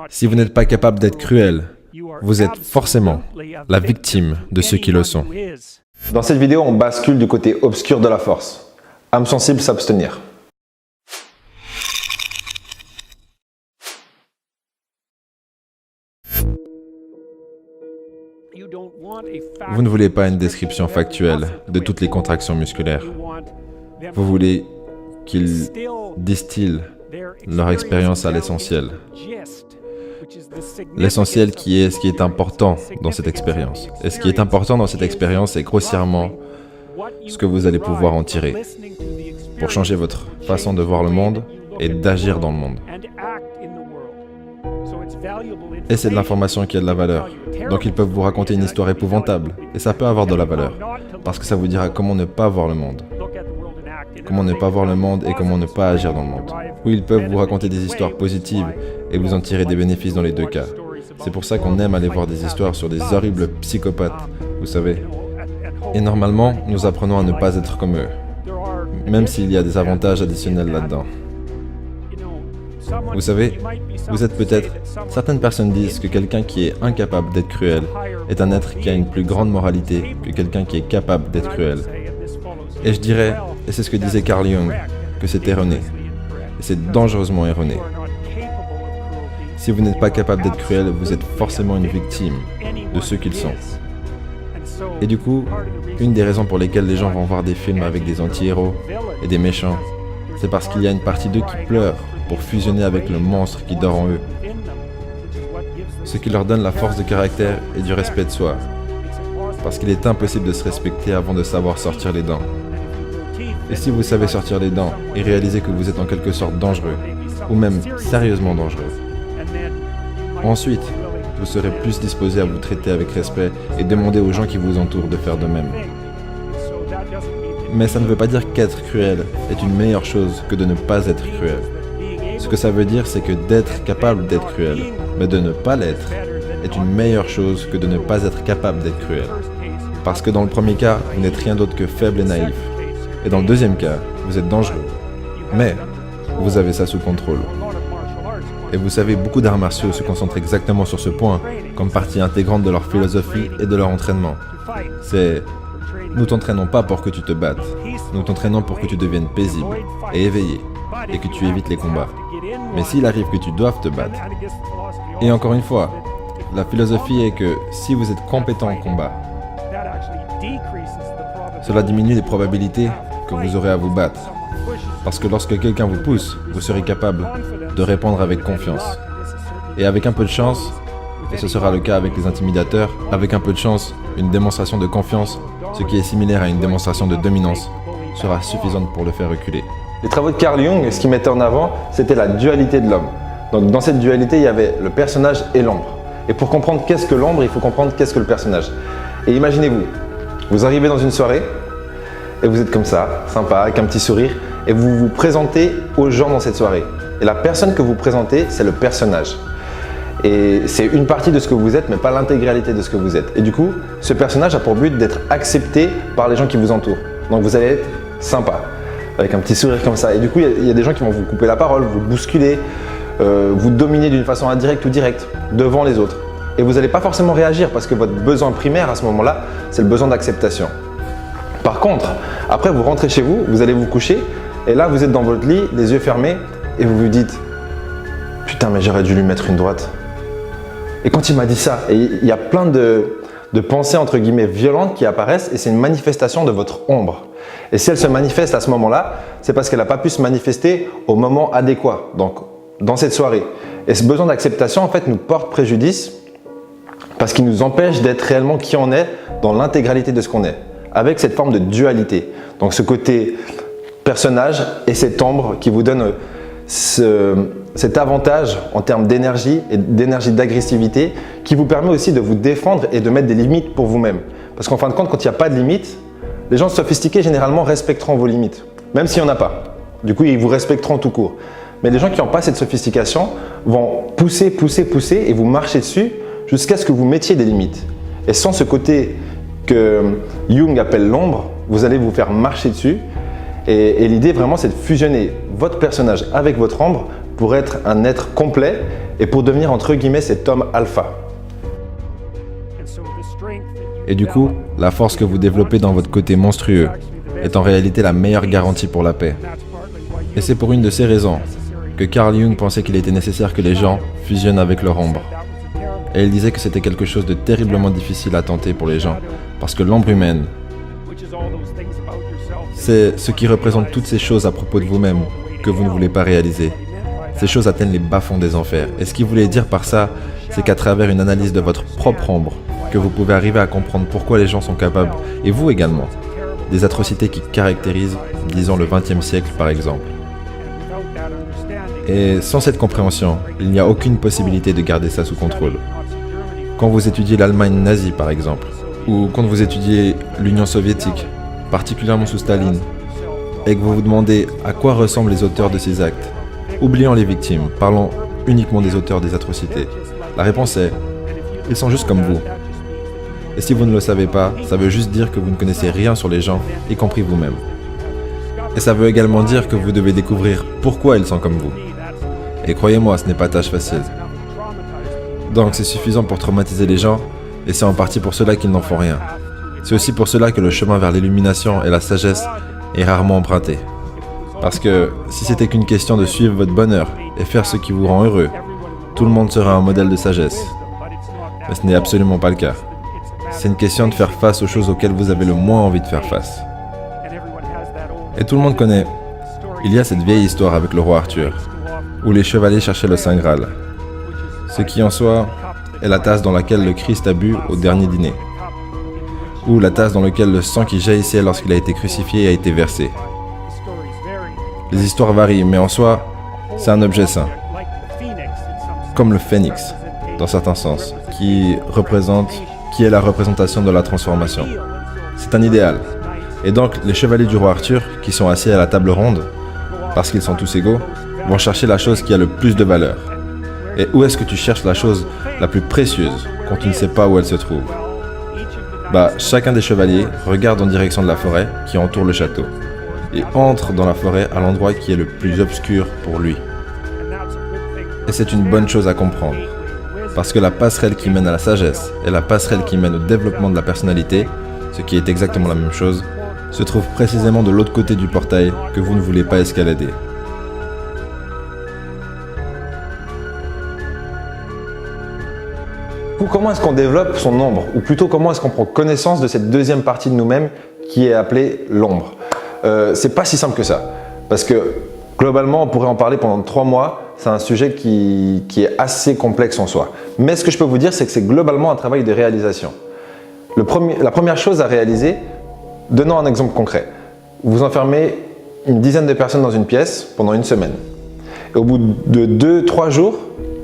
Si vous n'êtes pas capable d'être cruel, vous êtes forcément la victime de ceux qui le sont. Dans cette vidéo, on bascule du côté obscur de la force. Âme sensible, s'abstenir. Vous ne voulez pas une description factuelle de toutes les contractions musculaires. Vous voulez qu'ils distillent leur expérience à l'essentiel. L'essentiel qui est ce qui est important dans cette expérience. Et ce qui est important dans cette expérience est grossièrement ce que vous allez pouvoir en tirer pour changer votre façon de voir le monde et d'agir dans le monde. Et c'est de l'information qui a de la valeur. Donc ils peuvent vous raconter une histoire épouvantable. Et ça peut avoir de la valeur. Parce que ça vous dira comment ne pas voir le monde. Comment ne pas voir le monde et comment ne pas agir dans le monde. Ou ils peuvent vous raconter des histoires positives et vous en tirer des bénéfices dans les deux cas. C'est pour ça qu'on aime aller voir des histoires sur des horribles psychopathes, vous savez. Et normalement, nous apprenons à ne pas être comme eux. Même s'il y a des avantages additionnels là-dedans. Vous savez, vous êtes peut-être... Certaines personnes disent que quelqu'un qui est incapable d'être cruel est un être qui a une plus grande moralité que quelqu'un qui est capable d'être cruel. Et je dirais, et c'est ce que disait Carl Jung, que c'est erroné. Et c'est dangereusement erroné. Si vous n'êtes pas capable d'être cruel, vous êtes forcément une victime de ceux qu'ils sont. Et du coup, une des raisons pour lesquelles les gens vont voir des films avec des anti-héros et des méchants, c'est parce qu'il y a une partie d'eux qui pleure pour fusionner avec le monstre qui dort en eux. Ce qui leur donne la force de caractère et du respect de soi. Parce qu'il est impossible de se respecter avant de savoir sortir les dents. Et si vous savez sortir les dents et réaliser que vous êtes en quelque sorte dangereux, ou même sérieusement dangereux, ensuite, vous serez plus disposé à vous traiter avec respect et demander aux gens qui vous entourent de faire de même. Mais ça ne veut pas dire qu'être cruel est une meilleure chose que de ne pas être cruel. Ce que ça veut dire, c'est que d'être capable d'être cruel, mais de ne pas l'être, est une meilleure chose que de ne pas être capable d'être cruel. Parce que dans le premier cas, vous n'êtes rien d'autre que faible et naïf. Et dans le deuxième cas, vous êtes dangereux. Mais vous avez ça sous contrôle. Et vous savez, beaucoup d'arts martiaux se concentrent exactement sur ce point, comme partie intégrante de leur philosophie et de leur entraînement. C'est... Nous t'entraînons pas pour que tu te battes. Nous t'entraînons pour que tu deviennes paisible et éveillé, et que tu évites les combats. Mais s'il arrive que tu doives te battre... Et encore une fois, la philosophie est que si vous êtes compétent en combat, cela diminue les probabilités que vous aurez à vous battre. Parce que lorsque quelqu'un vous pousse, vous serez capable de répondre avec confiance. Et avec un peu de chance, et ce sera le cas avec les intimidateurs, avec un peu de chance, une démonstration de confiance, ce qui est similaire à une démonstration de dominance, sera suffisante pour le faire reculer. Les travaux de Carl Jung, ce qu'ils mettaient en avant, c'était la dualité de l'homme. Donc dans cette dualité, il y avait le personnage et l'ombre. Et pour comprendre qu'est-ce que l'ombre, il faut comprendre qu'est-ce que le personnage. Et imaginez-vous, vous arrivez dans une soirée, et vous êtes comme ça, sympa, avec un petit sourire, et vous vous présentez aux gens dans cette soirée. Et la personne que vous présentez, c'est le personnage. Et c'est une partie de ce que vous êtes, mais pas l'intégralité de ce que vous êtes. Et du coup, ce personnage a pour but d'être accepté par les gens qui vous entourent. Donc vous allez être sympa, avec un petit sourire comme ça. Et du coup, il y a des gens qui vont vous couper la parole, vous bousculer, vous dominer d'une façon indirecte ou directe devant les autres. Et vous n'allez pas forcément réagir parce que votre besoin primaire à ce moment-là, c'est le besoin d'acceptation. Par contre, après vous rentrez chez vous, vous allez vous coucher et là vous êtes dans votre lit, les yeux fermés et vous vous dites « Putain mais j'aurais dû lui mettre une droite ». Et quand il m'a dit ça, et il y a plein de pensées entre guillemets violentes qui apparaissent et c'est une manifestation de votre ombre. Et si elle se manifeste à ce moment-là, c'est parce qu'elle n'a pas pu se manifester au moment adéquat, donc dans cette soirée. Et ce besoin d'acceptation en fait nous porte préjudice parce qu'il nous empêche d'être réellement qui on est dans l'intégralité de ce qu'on est, avec cette forme de dualité. Donc ce côté personnage et cette ombre qui vous donne cet avantage en termes d'énergie et d'énergie d'agressivité qui vous permet aussi de vous défendre et de mettre des limites pour vous-même. Parce qu'en fin de compte, quand il n'y a pas de limites, les gens sophistiqués généralement respecteront vos limites, même s'il n'y en a pas. Du coup, ils vous respecteront tout court. Mais les gens qui n'ont pas cette sophistication vont pousser et vous marcher dessus jusqu'à ce que vous mettiez des limites. Et sans ce côté que Jung appelle l'ombre, vous allez vous faire marcher dessus. Et l'idée vraiment, c'est de fusionner votre personnage avec votre ombre pour être un être complet et pour devenir entre guillemets cet homme alpha. Et du coup, la force que vous développez dans votre côté monstrueux est en réalité la meilleure garantie pour la paix. Et c'est pour une de ces raisons que Carl Jung pensait qu'il était nécessaire que les gens fusionnent avec leur ombre. Et il disait que c'était quelque chose de terriblement difficile à tenter pour les gens, parce que l'ombre humaine, c'est ce qui représente toutes ces choses à propos de vous-même que vous ne voulez pas réaliser. Ces choses atteignent les bas-fonds des enfers. Et ce qu'il voulait dire par ça, c'est qu'à travers une analyse de votre propre ombre, que vous pouvez arriver à comprendre pourquoi les gens sont capables, et vous également, des atrocités qui caractérisent, disons, le XXe siècle par exemple. Et sans cette compréhension, il n'y a aucune possibilité de garder ça sous contrôle. Quand vous étudiez l'Allemagne nazie par exemple, ou quand vous étudiez l'Union soviétique, particulièrement sous Staline, et que vous vous demandez à quoi ressemblent les auteurs de ces actes, oublions les victimes, parlons uniquement des auteurs des atrocités. La réponse est, ils sont juste comme vous. Et si vous ne le savez pas, ça veut juste dire que vous ne connaissez rien sur les gens, y compris vous-même. Et ça veut également dire que vous devez découvrir pourquoi ils sont comme vous. Et croyez-moi, ce n'est pas tâche facile. Donc c'est suffisant pour traumatiser les gens, et c'est en partie pour cela qu'ils n'en font rien. C'est aussi pour cela que le chemin vers l'illumination et la sagesse est rarement emprunté. Parce que si c'était qu'une question de suivre votre bonheur et faire ce qui vous rend heureux, tout le monde serait un modèle de sagesse. Mais ce n'est absolument pas le cas. C'est une question de faire face aux choses auxquelles vous avez le moins envie de faire face. Et tout le monde connaît. Il y a cette vieille histoire avec le roi Arthur, où les chevaliers cherchaient le Saint Graal. Ce qui en soi est la tasse dans laquelle le Christ a bu au dernier dîner, ou la tasse dans laquelle le sang qui jaillissait lorsqu'il a été crucifié a été versé. Les histoires varient, mais en soi, c'est un objet saint. Comme le phénix, dans certains sens, qui est la représentation de la transformation. C'est un idéal. Et donc, les chevaliers du roi Arthur, qui sont assis à la table ronde, parce qu'ils sont tous égaux, vont chercher la chose qui a le plus de valeur. Et où est-ce que tu cherches la chose la plus précieuse quand tu ne sais pas où elle se trouve? Chacun des chevaliers regarde en direction de la forêt qui entoure le château et entre dans la forêt à l'endroit qui est le plus obscur pour lui. Et c'est une bonne chose à comprendre, parce que la passerelle qui mène à la sagesse et la passerelle qui mène au développement de la personnalité, ce qui est exactement la même chose, se trouve précisément de l'autre côté du portail que vous ne voulez pas escalader. Comment est-ce qu'on développe son ombre? Ou plutôt, comment est-ce qu'on prend connaissance de cette deuxième partie de nous-mêmes qui est appelée l'ombre? C'est pas si simple que ça. Parce que globalement, on pourrait en parler pendant 3 mois. C'est un sujet qui est assez complexe en soi. Mais ce que je peux vous dire, c'est que c'est globalement un travail de réalisation. La première chose à réaliser, donnons un exemple concret. Vous enfermez une dizaine de personnes dans une pièce pendant une semaine. Et au bout de 2-3 jours,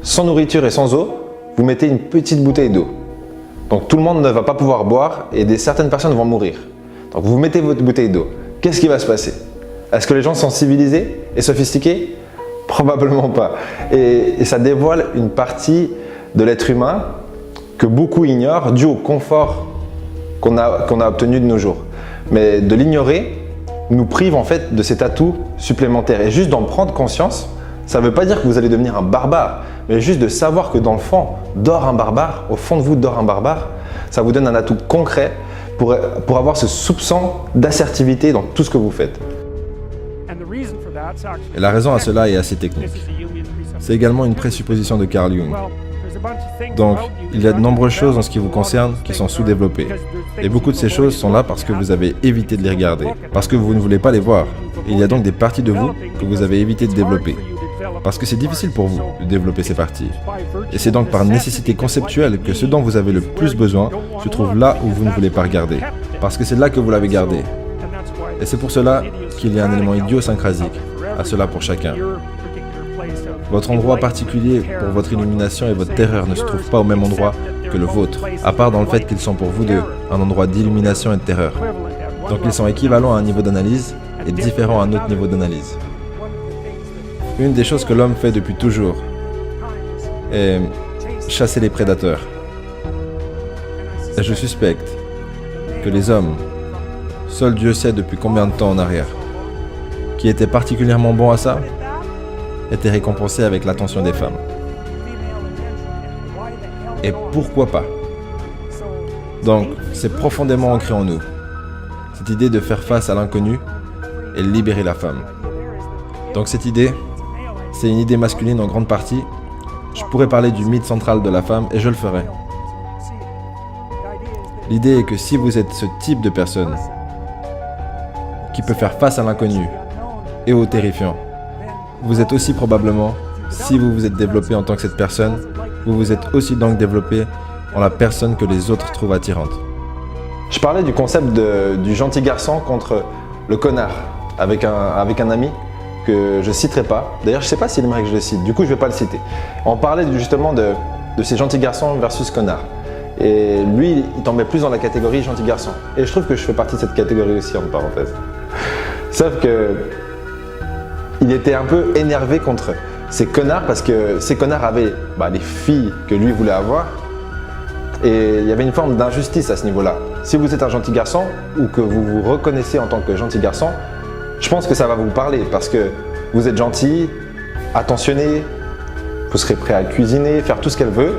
sans nourriture et sans eau, vous mettez une petite bouteille d'eau. Donc tout le monde ne va pas pouvoir boire et certaines personnes vont mourir. Donc vous mettez votre bouteille d'eau. Qu'est-ce qui va se passer? Est-ce que les gens sont civilisés et sophistiqués? Probablement pas. Et ça dévoile une partie de l'être humain que beaucoup ignorent dû au confort qu'on a obtenu de nos jours. Mais de l'ignorer nous prive en fait de cet atout supplémentaire. Et juste d'en prendre conscience, ça ne veut pas dire que vous allez devenir un barbare, mais juste de savoir que dans le fond dort un barbare, au fond de vous dort un barbare, ça vous donne un atout concret pour avoir ce soupçon d'assertivité dans tout ce que vous faites. Et la raison à cela est assez technique. C'est également une présupposition de Carl Jung. Donc, il y a de nombreuses choses en ce qui vous concerne qui sont sous-développées. Et beaucoup de ces choses sont là parce que vous avez évité de les regarder, parce que vous ne voulez pas les voir. Et il y a donc des parties de vous que vous avez évité de développer. Parce que c'est difficile pour vous de développer ces parties. Et c'est donc par nécessité conceptuelle que ce dont vous avez le plus besoin se trouve là où vous ne voulez pas regarder. Parce que c'est là que vous l'avez gardé. Et c'est pour cela qu'il y a un élément idiosyncrasique à cela pour chacun. Votre endroit particulier pour votre illumination et votre terreur ne se trouve pas au même endroit que le vôtre, à part dans le fait qu'ils sont pour vous deux un endroit d'illumination et de terreur. Donc ils sont équivalents à un niveau d'analyse et différents à un autre niveau d'analyse. Une des choses que l'homme fait depuis toujours est chasser les prédateurs. Et je suspecte que les hommes, seul Dieu sait depuis combien de temps en arrière, qui étaient particulièrement bons à ça, était récompensé avec l'attention des femmes. Et pourquoi pas? Donc, c'est profondément ancré en nous. Cette idée de faire face à l'inconnu et libérer la femme. Donc cette idée, c'est une idée masculine en grande partie. Je pourrais parler du mythe central de la femme et je le ferai. L'idée est que si vous êtes ce type de personne qui peut faire face à l'inconnu et au terrifiant, vous êtes aussi probablement, si vous vous êtes développé en tant que cette personne, vous vous êtes aussi donc développé en la personne que les autres trouvent attirante. Je parlais du concept du gentil garçon contre le connard avec un ami que je citerai pas. D'ailleurs, je sais pas s'il aimerait que je le cite, du coup je vais pas le citer. On parlait justement de ces gentils garçons versus connards. Et lui, il tombait plus dans la catégorie gentil garçon. Et je trouve que je fais partie de cette catégorie aussi, entre parenthèses. Sauf que il était un peu énervé contre ces connards parce que ces connards avaient les filles que lui voulait avoir. Et il y avait une forme d'injustice à ce niveau-là. Si vous êtes un gentil garçon ou que vous vous reconnaissez en tant que gentil garçon, je pense que ça va vous parler parce que vous êtes gentil, attentionné, vous serez prêt à cuisiner, faire tout ce qu'elle veut,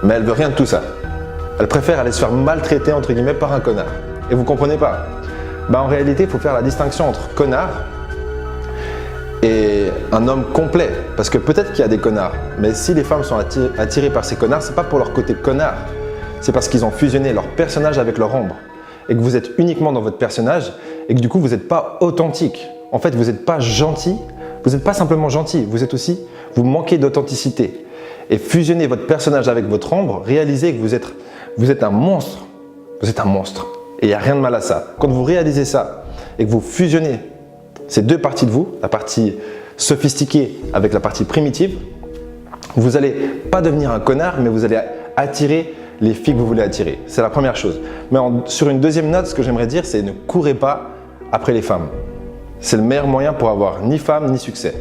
mais elle veut rien de tout ça. Elle préfère aller se faire maltraiter entre guillemets par un connard. Et vous comprenez pas? En réalité, il faut faire la distinction entre connard et un homme complet. Parce que peut-être qu'il y a des connards, mais si les femmes sont attirées par ces connards, c'est pas pour leur côté connard. C'est parce qu'ils ont fusionné leur personnage avec leur ombre. Et que vous êtes uniquement dans votre personnage et que du coup, vous n'êtes pas authentique. En fait, vous n'êtes pas gentil. Vous n'êtes pas simplement gentil. Vous manquez d'authenticité. Et fusionnez votre personnage avec votre ombre, réalisez que vous êtes un monstre. Vous êtes un monstre. Et il n'y a rien de mal à ça. Quand vous réalisez ça et que vous fusionnez ces deux parties de vous, la partie sophistiquée avec la partie primitive, vous n'allez pas devenir un connard, mais vous allez attirer les filles que vous voulez attirer. C'est la première chose. Mais sur une deuxième note, ce que j'aimerais dire, c'est ne courez pas après les femmes. C'est le meilleur moyen pour avoir ni femme ni succès.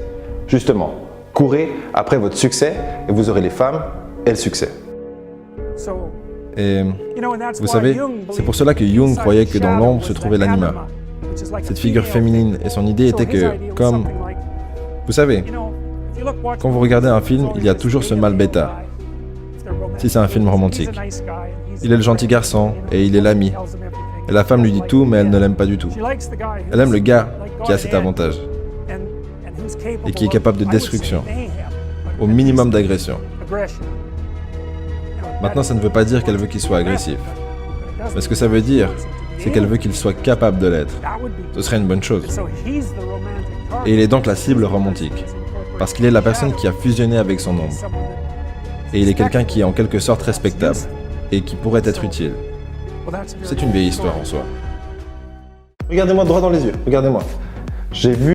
Justement, courez après votre succès et vous aurez les femmes et le succès. Et vous savez, c'est pour cela que Jung croyait que dans l'ombre se trouvait l'anima. Cette figure féminine, et son idée était que, comme, vous savez, quand vous regardez un film, il y a toujours ce mâle bêta. Si c'est un film romantique, il est le gentil garçon et il est l'ami. Et la femme lui dit tout, mais elle ne l'aime pas du tout. Elle aime le gars qui a cet avantage et qui est capable de destruction, au minimum d'agression. Maintenant, ça ne veut pas dire qu'elle veut qu'il soit agressif. Mais ce que ça veut dire, c'est qu'elle veut qu'il soit capable de l'être. Ce serait une bonne chose. Et il est donc la cible romantique, parce qu'il est la personne qui a fusionné avec son ombre. Et il est quelqu'un qui est en quelque sorte respectable, et qui pourrait être utile. C'est une vieille histoire en soi. Regardez-moi droit dans les yeux, regardez-moi. J'ai vu